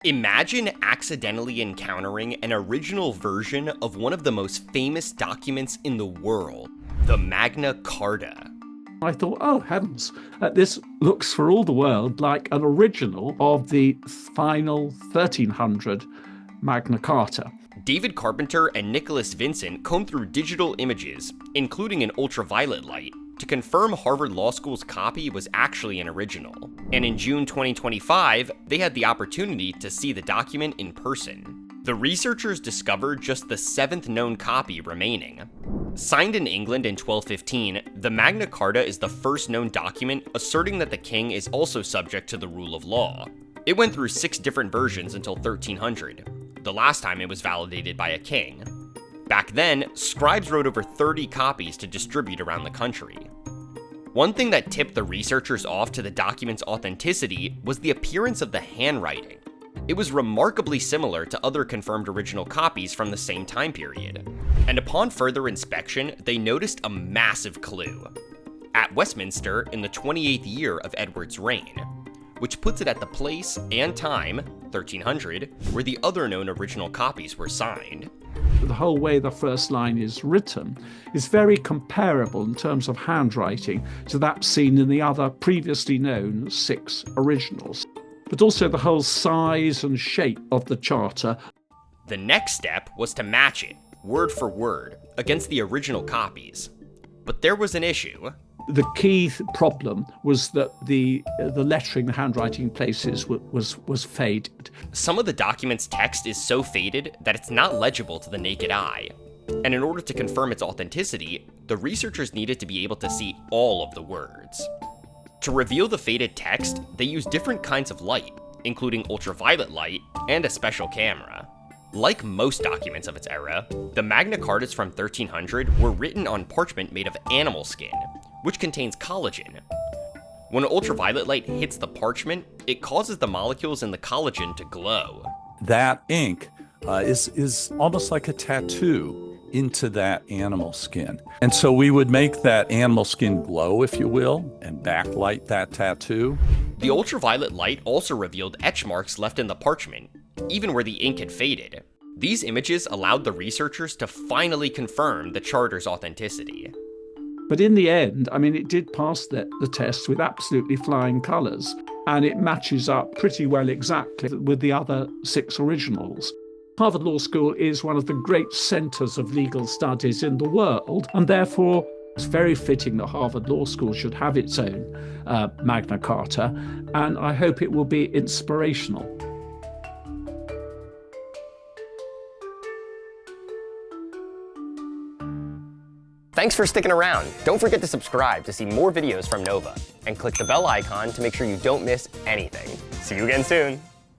Imagine accidentally encountering an original version of one of the most famous documents in the world, the Magna Carta. I thought, oh heavens, this looks for all the world like an original of the final 1300 Magna Carta. David Carpenter and Nicholas Vincent combed through digital images, including in ultraviolet light, to confirm Harvard Law School's copy was actually an original. And in June 2025, they had the opportunity to see the document in person. The researchers discovered just the 7th known copy remaining. Signed in England in 1215, the Magna Carta is the first known document asserting that the king is also subject to the rule of law. It went through 6 different versions until 1300, the last time it was validated by a king. Back then, scribes wrote over 30 copies to distribute around the country. One thing that tipped the researchers off to the document's authenticity was the appearance of the handwriting. It was remarkably similar to other confirmed original copies from the same time period. And upon further inspection, they noticed a massive clue. At Westminster in the 28th year of Edward's reign, which puts it at the place and time, 1300, where the other known original copies were signed. The whole way the first line is written is very comparable in terms of handwriting to that seen in the other previously known 6 originals, but also the whole size and shape of the charter. The next step was to match it, word for word, against the original copies. But there was an issue. The key problem was that the lettering, the handwriting places was faded. Some of the document's text is so faded that it's not legible to the naked eye. And in order to confirm its authenticity, the researchers needed to be able to see all of the words. To reveal the faded text, they used different kinds of light, including ultraviolet light and a special camera. Like most documents of its era, the Magna Cartas from 1300 were written on parchment made of animal skin, which contains collagen. When ultraviolet light hits the parchment, it causes the molecules in the collagen to glow. That ink is almost like a tattoo into that animal skin. And so we would make that animal skin glow, if you will, and backlight that tattoo. The ultraviolet light also revealed etch marks left in the parchment, even where the ink had faded. These images allowed the researchers to finally confirm the charter's authenticity. But in the end, I mean, it did pass the test with absolutely flying colours, and it matches up pretty well exactly with the other 6 originals. Harvard Law School is one of the great centres of legal studies in the world, and therefore it's very fitting that Harvard Law School should have its own Magna Carta, and I hope it will be inspirational. Thanks for sticking around. Don't forget to subscribe to see more videos from Nova, and click the bell icon to make sure you don't miss anything. See you again soon.